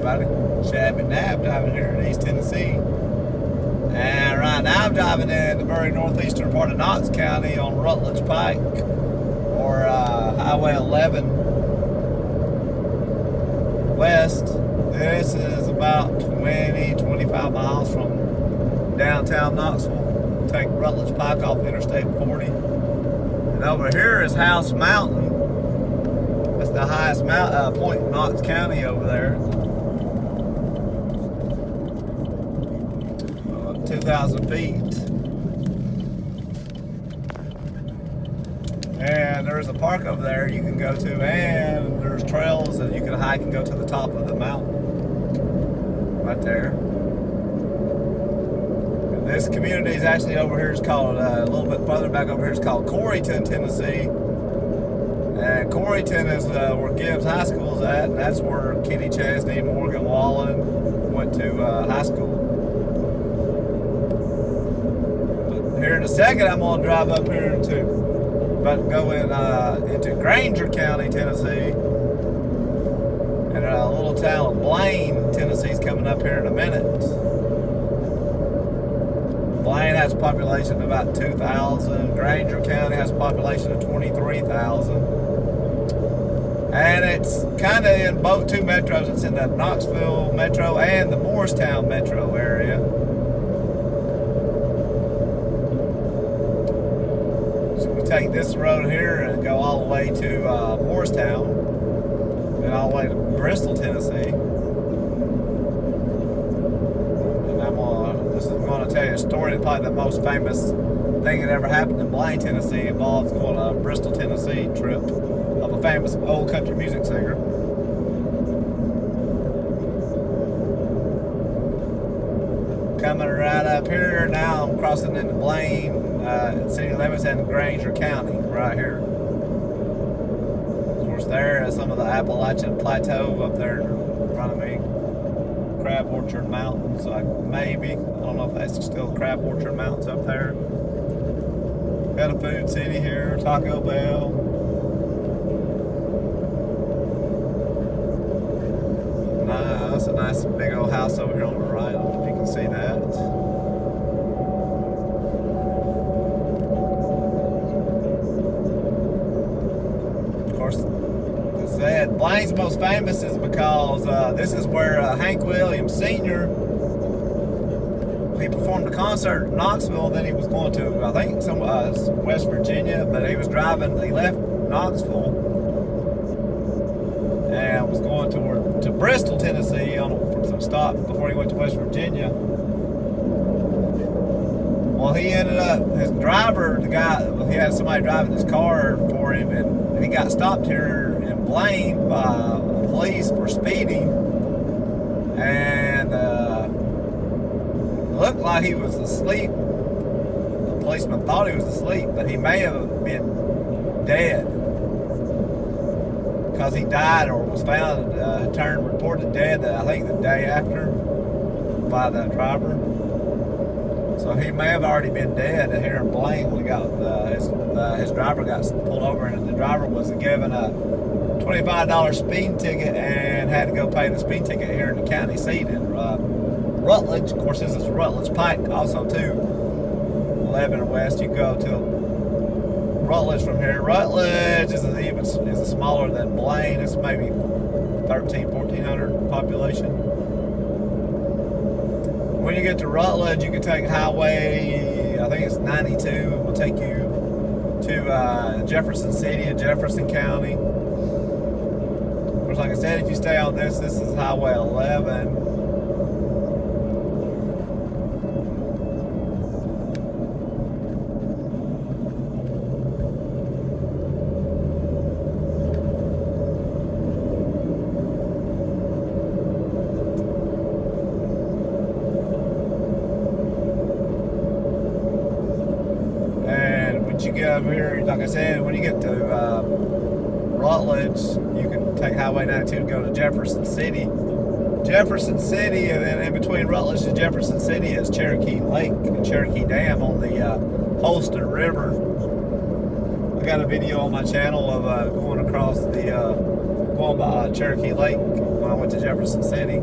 everybody. Shabby Nab driving here in East Tennessee. And right now I'm driving in the very northeastern part of Knox County on Rutledge Pike, or Highway 11 West. This is about 20-25 miles from downtown Knoxville. Take Rutledge Pike off Interstate 40. And over here is House Mountain. That's the highest point in Knox County over there. 2,000 feet. And there's a park over there you can go to, and there's trails that you can hike and go to the top of the mountain. Right there. And this community is actually over here. It's called, a little bit further back over here, it's called Corryton, Tennessee. And Corryton is where Gibbs High School is at, and that's where Kenny, Chesney, Morgan, Wallen went to high school. But here in a second, I'm going to drive up here about to go into Grainger County, Tennessee. And a little town of Blaine, Tennessee is coming up here in a minute. Blaine has a population of about 2,000. Grainger County has a population of 23,000. And it's kind of in both two metros. It's in the Knoxville metro and the Morristown metro area. So we take this road here and go all the way to Morristown, and all the way to Bristol, Tennessee. And this is going to tell you a story. Probably the most famous thing that ever happened in Blaine, Tennessee, involves going on a Bristol, Tennessee trip of a famous old country music singer. Coming right up here now, I'm crossing into Blaine, city limits, and Grainger County right here. Of course, there is some of the Appalachian Plateau up there in front of me. Crab Orchard Mountains, maybe. I don't know if that's still Crab Orchard Mountains up there. Got a food city here, Taco Bell. That's a nice big old house over here on the right. I don't know if you can see that. Of course, as I said, Blaine's most famous is because this is where Hank Williams Sr. He performed a concert in Knoxville. Then he was going to, I think, some West Virginia, but he was driving. He left Knoxville and was going to Bristol, Tennessee for some stop before he went to West Virginia. Well, he ended up, his driver, the guy, he had somebody driving his car for him, and he got stopped here in Blaine by police for speeding, and looked like he was asleep. The policeman thought he was asleep, but he may have been dead, because he died or was found, reported dead, I think the day after, by the driver. So he may have already been dead here in Blaine when he got, his driver got pulled over, and the driver was given a $25 speeding ticket and had to go pay the speeding ticket here in the county seat in Rutledge. Of course, this is Rutledge Pike also too. 11 West, you go to Rutledge from here. Rutledge is smaller than Blaine. It's maybe 1,400 population. When you get to Rutledge, you can take highway, I think it's 92. It will take you to Jefferson City and Jefferson County. Of course, like I said, if you stay on this is Highway 11. You get over here, like I said, when you get to Rutledge, you can take Highway 92 to go to Jefferson City. Jefferson City, and then in between Rutledge and Jefferson City is Cherokee Lake and Cherokee Dam on the Holston River. I got a video on my channel of going across going by Cherokee Lake when I went to Jefferson City.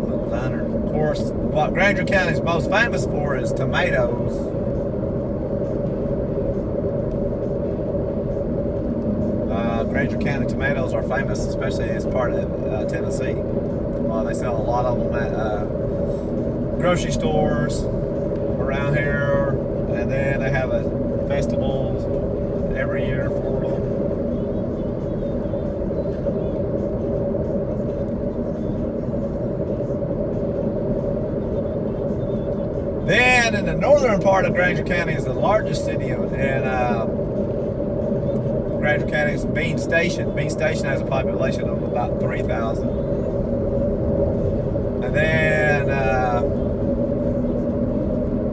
Little diner. Of course, what Grainger County is most famous for is tomatoes. Grainger County tomatoes are famous, especially as part of Tennessee. They sell a lot of them at grocery stores around here, and then they have a festival every year for them. Then in the northern part of Grainger County is the largest city in Grainger County is Bean Station. Bean Station has a population of about 3,000. And then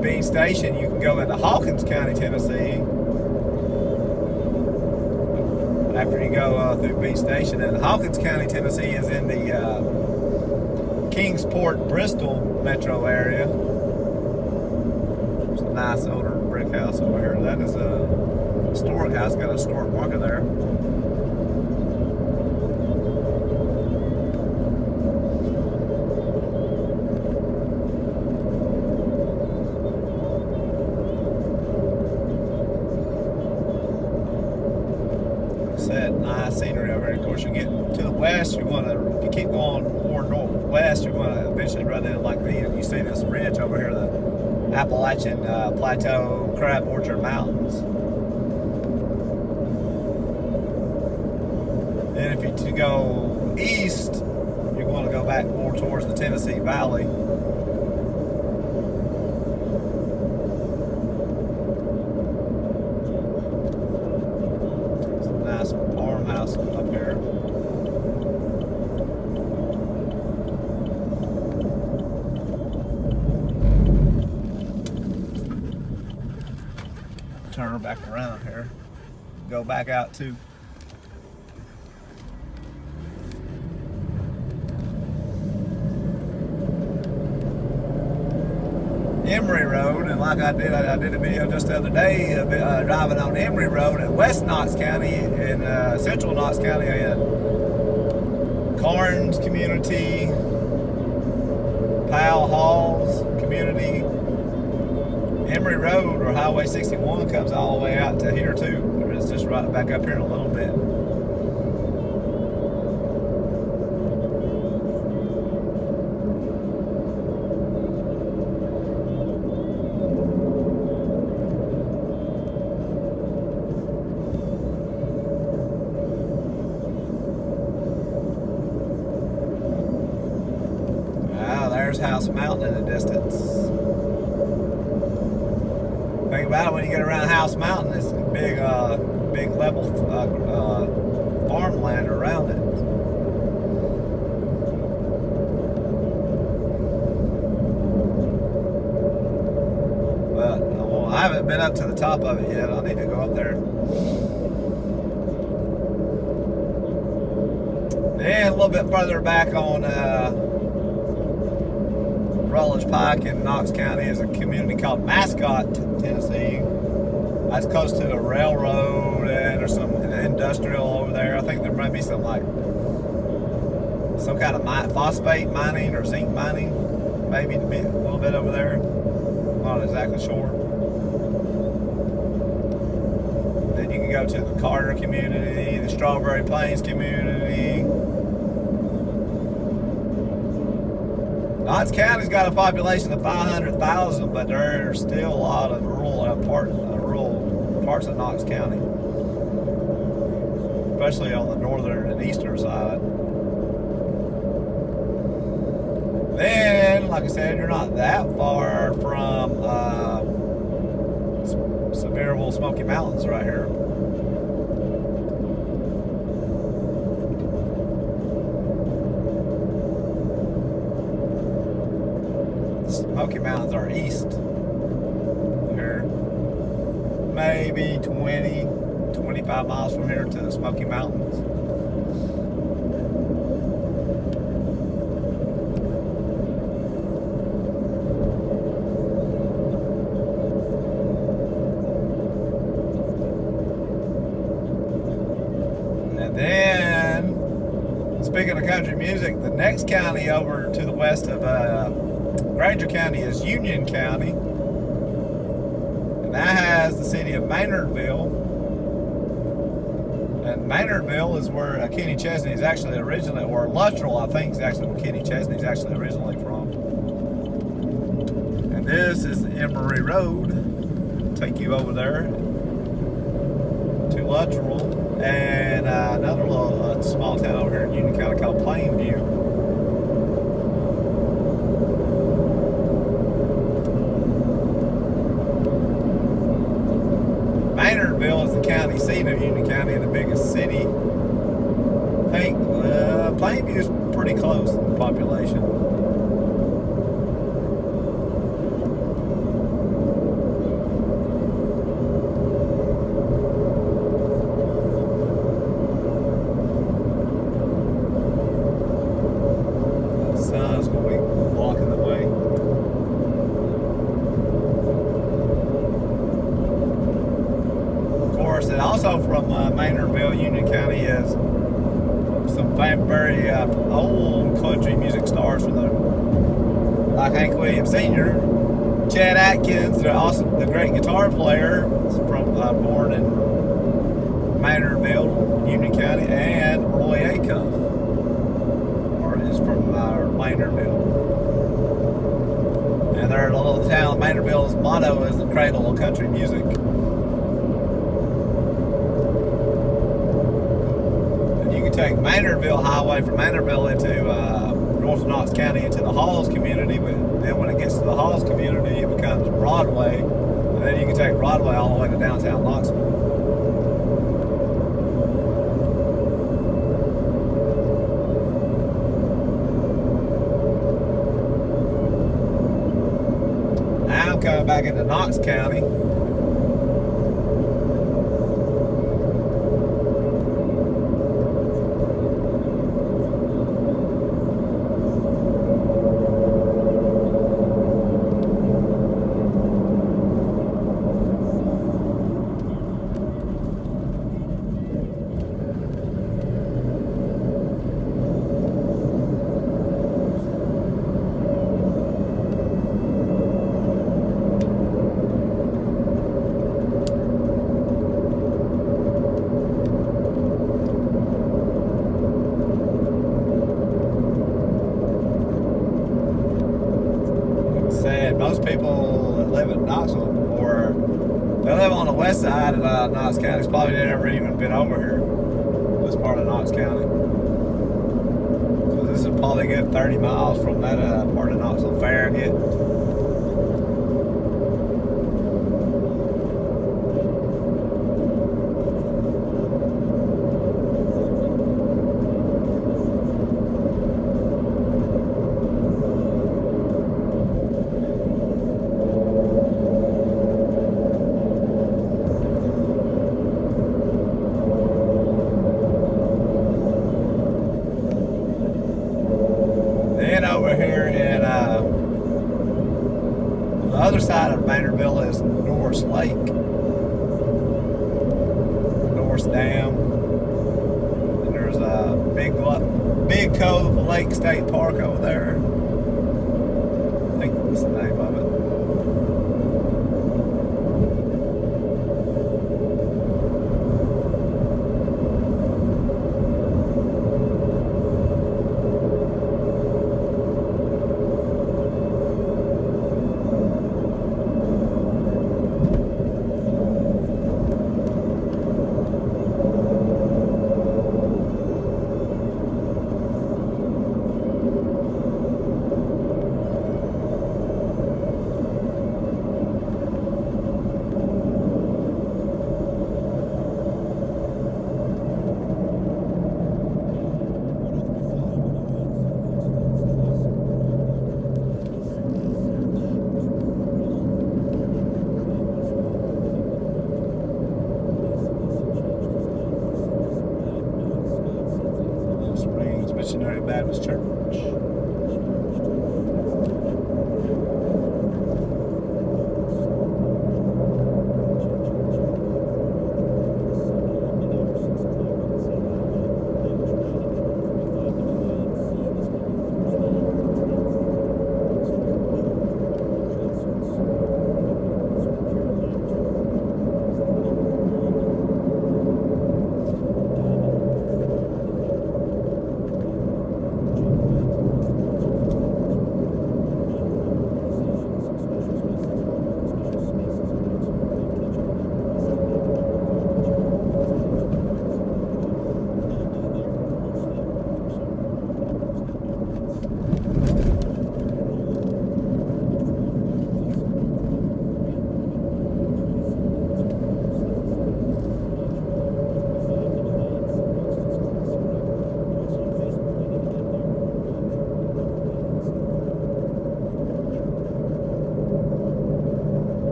Bean Station, you can go into Hawkins County, Tennessee. After you go through Bean Station, and Hawkins County, Tennessee is in the Kingsport, Bristol metro area. There's a nice older brick house over here. That is a historic house, got a historic marker there. Nice scenery over here. Of course, you get to the west, if you keep going more northwest, you're going to eventually run into you see this ridge over here, the Appalachian Plateau Crab Orchard Mountains. And if you go east, you're going to go back more towards the Tennessee Valley. Up here. Turn her back around here. Go back out to Emory Road, and like I did a video just the other day of driving on Emory Road in West Knox County and Central Knox County and Carnes Community, Powell Halls Community. Emory Road, or Highway 61, comes all the way out to here too. It's just right back up here in a little bit. House Mountain in the distance. Think about it, when you get around House Mountain, it's a big level farmland around it. But I haven't been up to the top of it yet. I need to go up there. Then a little bit further back on Rutledge Pike in Knox County is a community called Mascot, Tennessee. That's close to the railroad, and there's some industrial over there. I think there might be some kind of phosphate mining or zinc mining, maybe a little bit over there. Not exactly sure. Then you can go to the Carter community, the Strawberry Plains community. Knox County's got a population of 500,000, but there are still a lot of rural parts of Knox County, especially on the northern and eastern side. Then, like I said, you're not that far from Sevierville Smoky Mountains right here. Smoky Mountains are east here, maybe 20-25 miles from here to the Smoky Mountains. Speaking of country music, the next county over to the west of Grainger County is Union County. And that has the city of Maynardville. And Maynardville is where Kenny Chesney is actually originally, or Luttrell, I think, is actually where Kenny Chesney is actually originally from. And this is the Emory Road. Take you over there to Luttrell. And another little small town over here in Union County called Plainview. Maynardville is the county seat of Union County and the biggest city. I think Plainview is pretty close in population. Also from Maynardville, Union County, is some very old country music stars from like Hank Williams Sr., Chet Atkins, the great guitar player from born in Maynardville, Union County, and Roy Acuff, is from Maynardville. And their little town, Maynardville's motto is the cradle of country music. Take Maynardville Highway from Maynardville into North Knox County into the Halls community, but then when it gets to the Halls community, it becomes Broadway, and then you can take Broadway all the way to downtown Knoxville. Now I'm coming back into Knox County. Most people that live in Knoxville, or they live on the west side of Knox County, probably never even been over here, this part of Knox County. So this is probably a good 30 miles from that part of Knoxville Farragut. Over here in the other side of Maynardville is Norris Lake, Norris Dam, and there's a big Cove Lake State Park over there. I think that's the name of it. Missionary Baptist Church.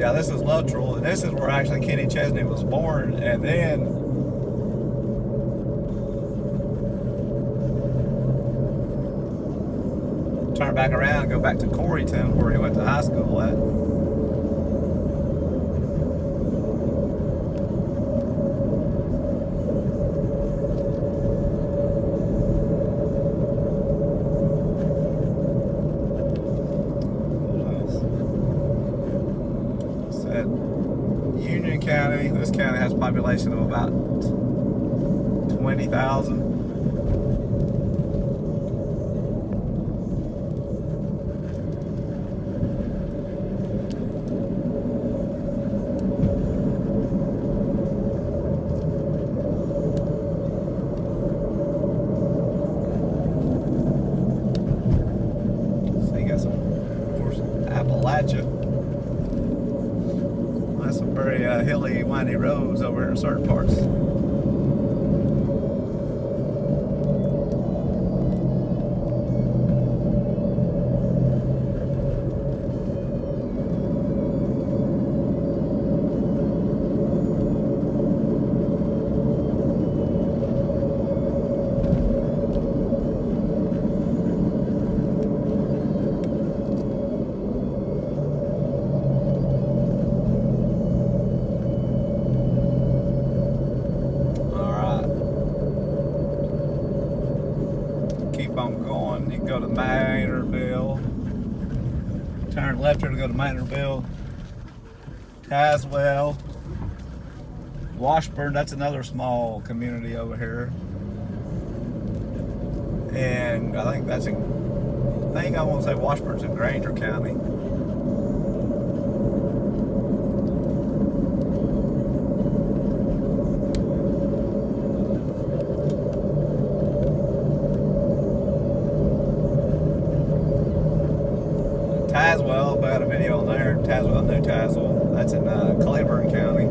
Yeah, this is Luttrell, and this is where actually Kenny Chesney was born, and then turn back around and go back to Corryton, where he went to high school at. Union County. This county has a population of about 20,000. So you got some, of course, Appalachia. Some very hilly, windy roads over here in certain parts. On going, you can go to Maynardville, turn left here to go to Maynardville, Tazewell, Washburn, that's another small community over here, and I think that's in, I want to say Washburn's in Grainger County. Tazewell, I got a video on there. Tazewell, New Tazewell. That's in Claiborne County.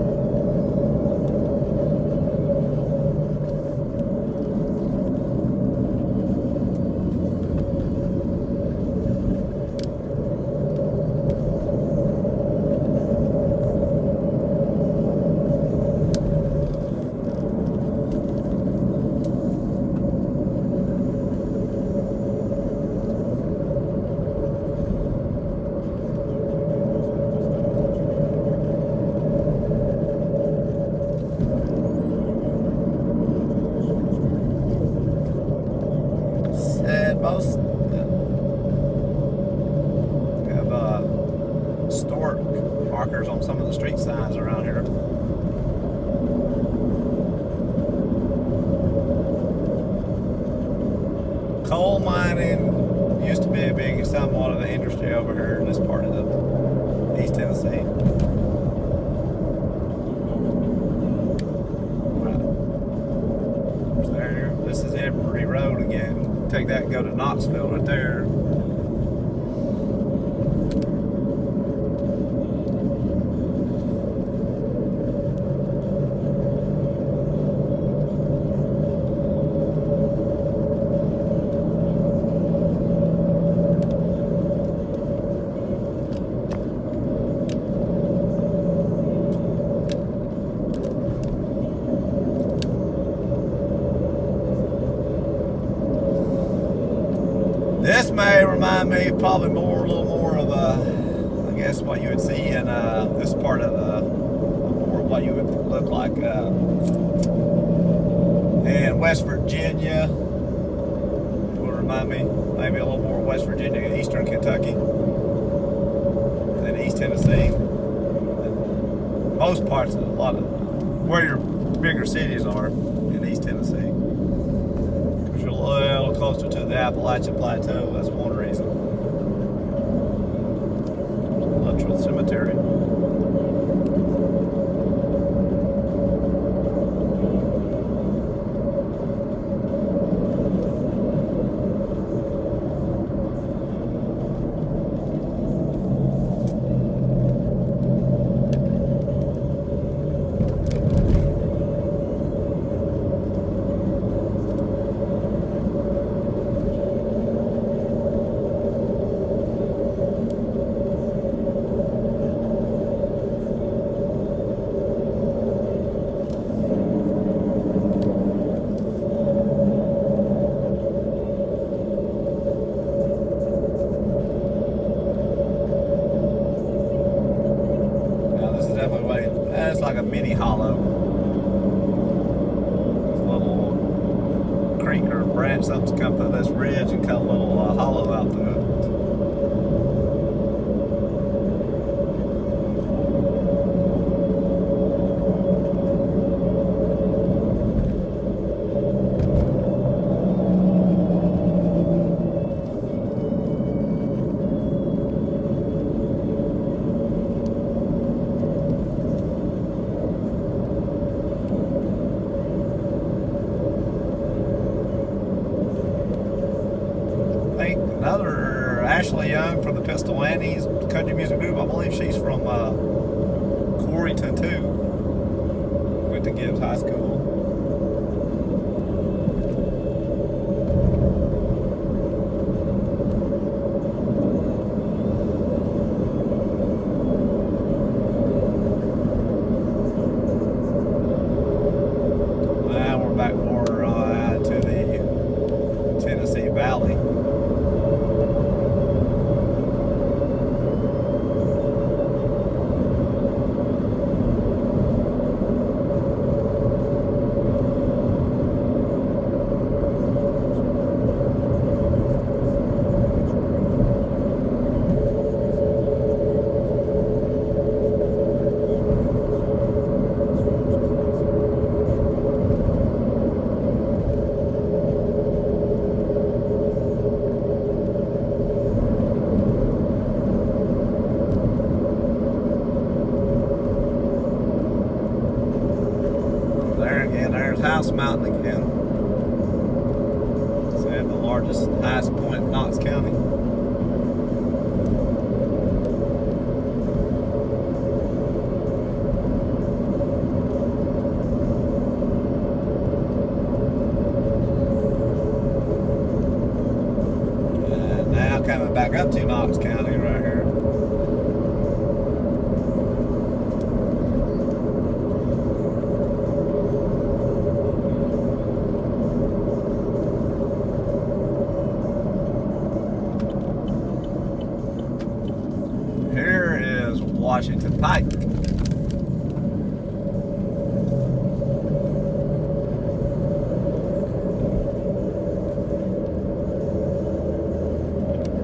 Most we have historic markers on some of the street signs around here. Coal mining used to be a big, somewhat of an industry over here in this part of the East Tennessee. There, this is Emory Road again. Take that and go to Knoxville right there. This may remind me probably a little more of I guess what you would see in this part of more of what you would look like in West Virginia. It will remind me maybe a little more West Virginia and Eastern Kentucky than East Tennessee. Most parts of a lot of where your bigger cities are in East Tennessee. You're a little closer to the Appalachian Plateau, that's one reason. Luttrell Cemetery. branch, something's come through this ridge and cut a little hollow out through it. Another Ashley Young from the Pistol Annie's country music group. I believe she's from Corryton too. Went to Gibbs High School. Now we're back more to the Tennessee Valley. House Mountain again. So they have the largest, highest point in Knox County. And now coming back up to Knox County right here. Washington Pike.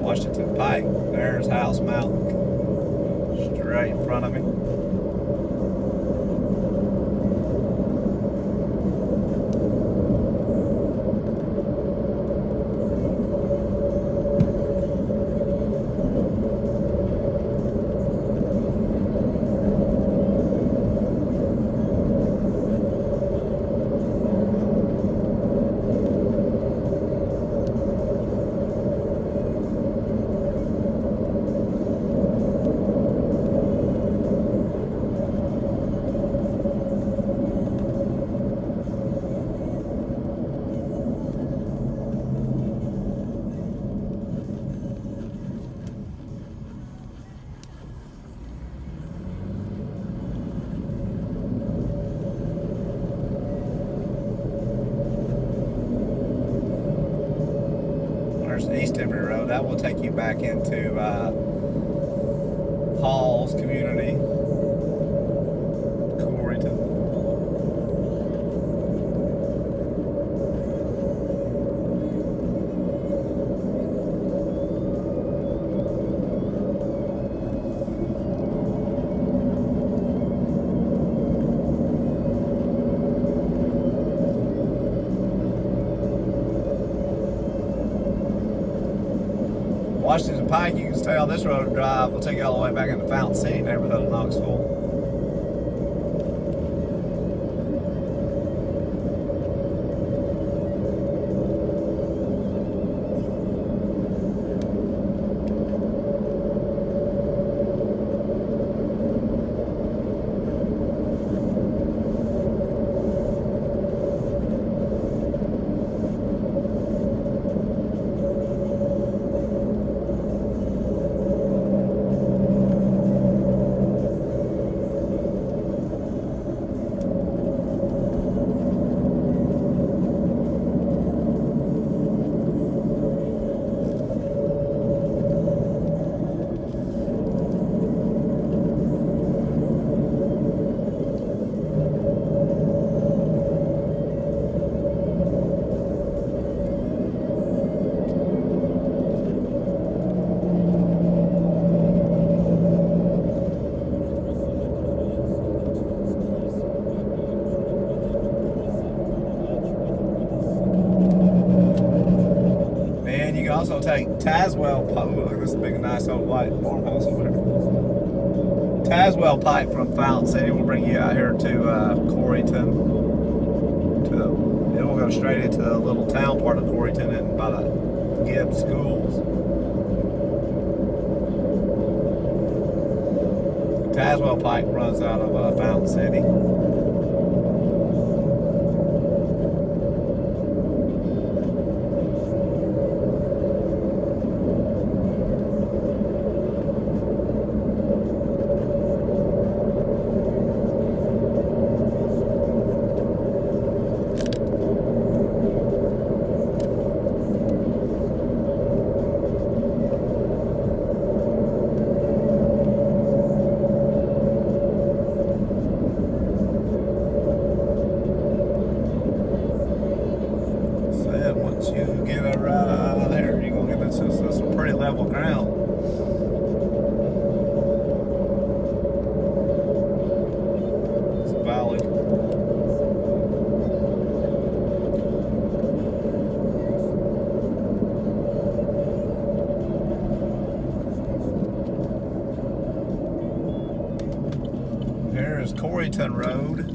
Washington Pike. There's House Mountain, straight in front of me. East Emory Road. That will take you back into Hall's community, Corryton. Washington Pike, you can stay on this road drive. We'll take you all the way back into Fountain City, neighborhood of Knoxville. also take Tazewell Pike. Look at this big, nice old white farmhouse over here. Tazewell Pike from Fountain City will bring you out here to Corryton. It will go straight into the little town part of Corryton and by the Gibbs schools. Tazewell Pike runs out of Fountain City. Once you get around here, you're gonna get into some pretty level ground. It's a valley. Here is Corryton Road.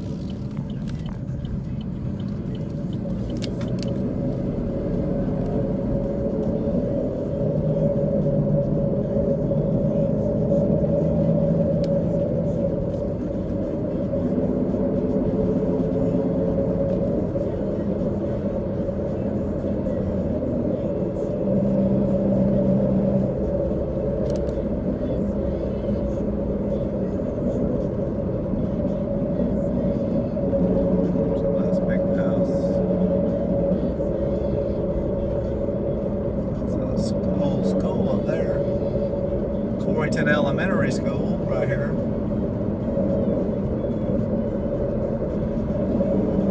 Elementary school right here.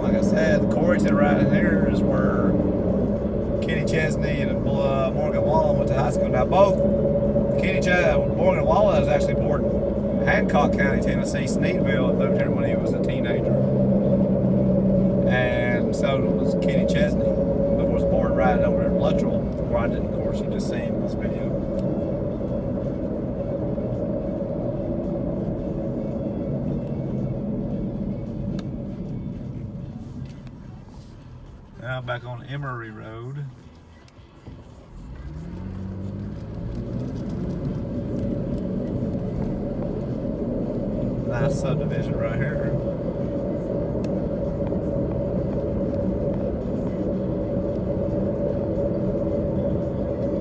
Like I said, Corryton right here is where Kenny Chesney and Morgan Wallen went to high school. Now both Morgan Wallen is actually born in Hancock County, Tennessee, Sneedville, and moved here when he was a teenager. And so was Kenny Chesney, who was born right over in Luttrell, where I didn't, of course, you just seen in this video. Now back on Emory Road. Nice subdivision right here.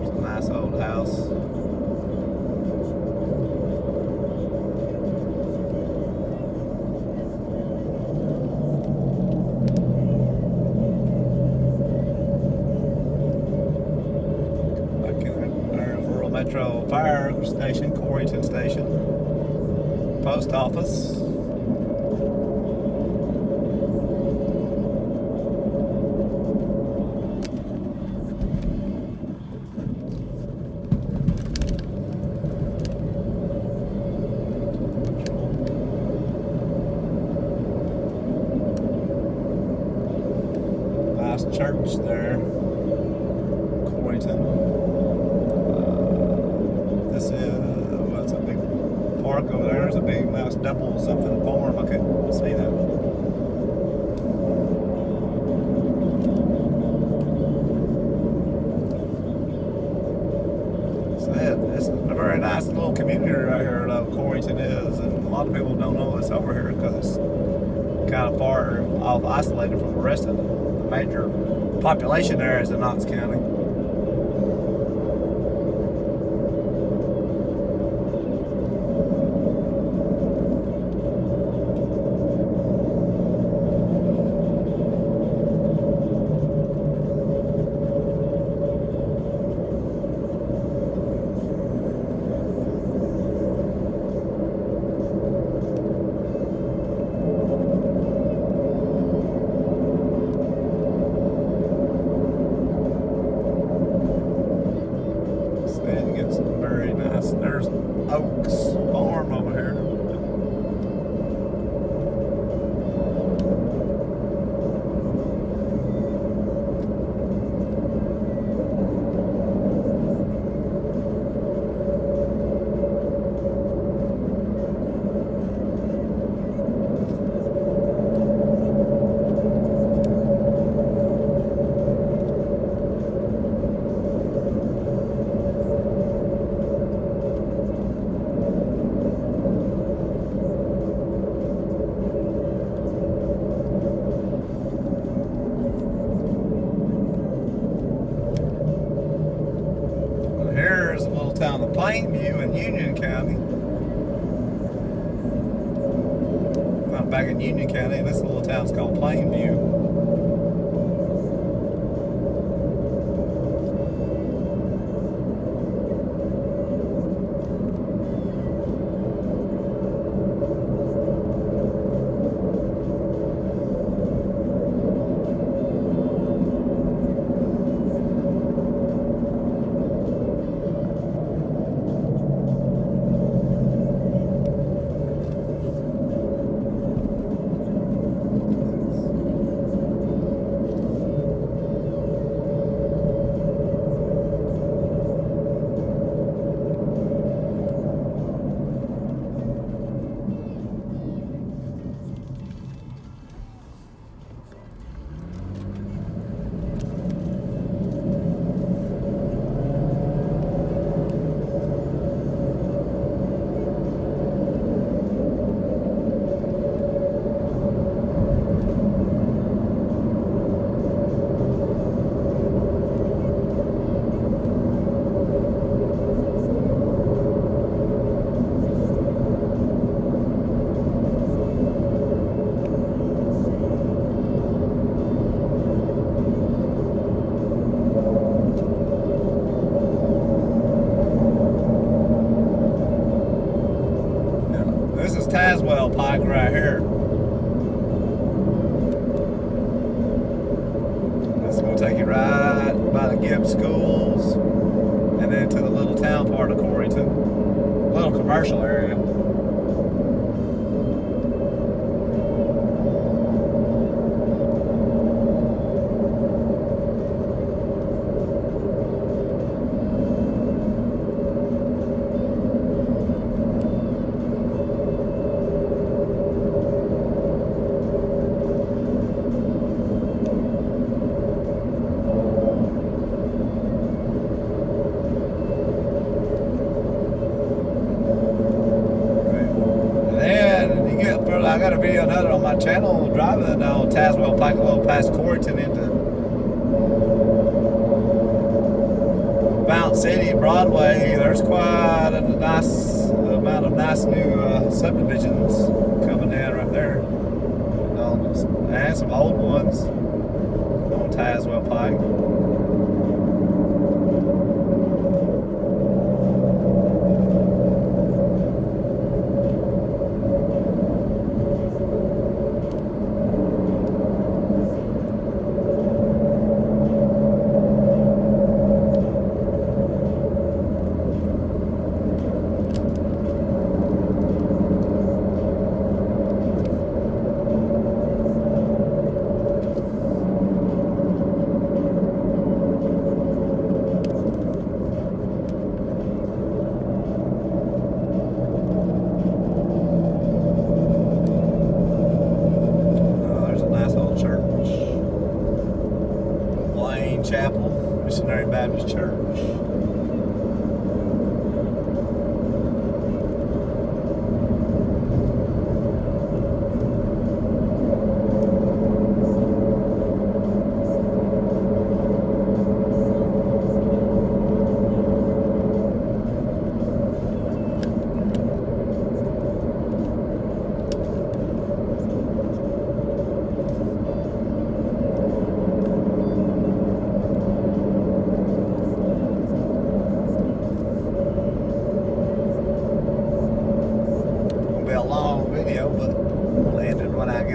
It's a nice old house. Metro Fire Station, Corryton Station, Post Office. Nice church there, Corryton. That's a big park over there. There's a big nice double something farm. I couldn't see that. It's a very nice little community right here, Corryton is, and a lot of people don't know it's over here because it's kind of far off, isolated from the rest of the major population areas in Knox County. Plainview in Union County. I'm back in Union County. This little town's called Plainview. Luttrell Pike right here. This is going to take you right by the Gibbs schools and then to the little town part of Corryton, little commercial area. I got a video another on my channel driving down Tazewell Pike a little past Corryton into Mount City, Broadway. There's quite a nice amount of nice new subdivisions coming in right there. And some old ones on Tazewell Pike. Chapel, Missionary Baptist Church.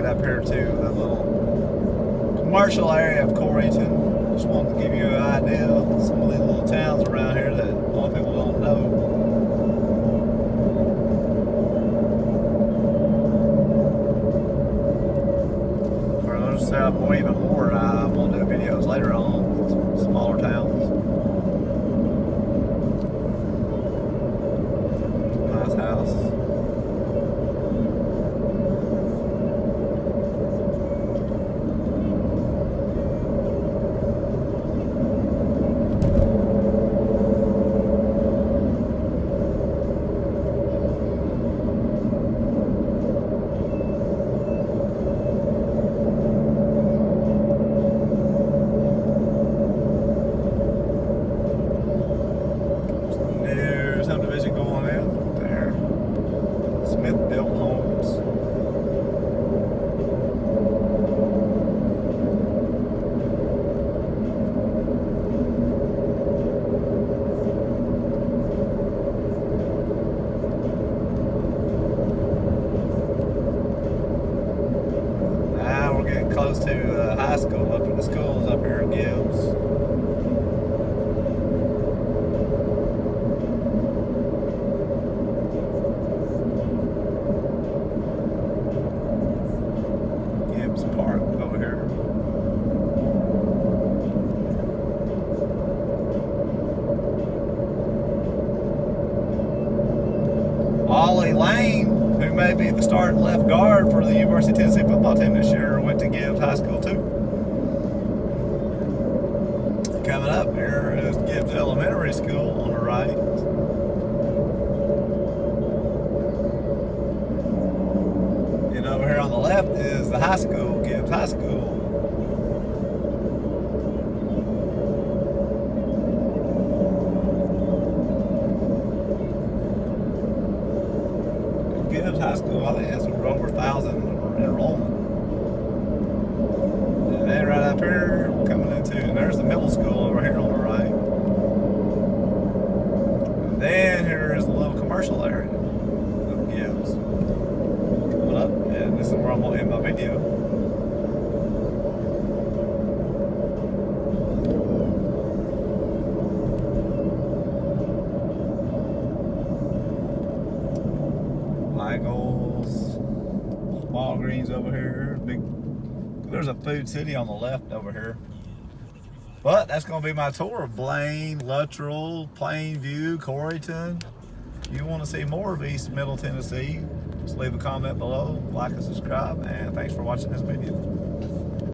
Up here to the little commercial area of Corryton. Just wanted to give you an idea of some of these little towns around here that a lot of people don't know. There's even more. I'm going to do videos later on, some smaller towns. Nice house. look for the schools up here in Gibbs. Gibbs Park over here. Ollie Lane, who may be the starting left guard for the University of Tennessee football team this year, went to Gibbs High School too. Coming up here is Gibbs Elementary School on the right. And over here on the left is the high school, Gibbs High School. Gibbs High School, I think that's over 1,000 enrollment. And then right up here, coming into, and there's the middle school over here on the right. And then here is the little commercial area of Gibbs. Coming up, and this is where I'm going to end my video. Michael's, Walgreens over here. There's a food city on the left over here. But that's going to be my tour of Blaine, Luttrell, Plainview, Corryton. If you want to see more of East Middle Tennessee, just leave a comment below, like and subscribe, and thanks for watching this video.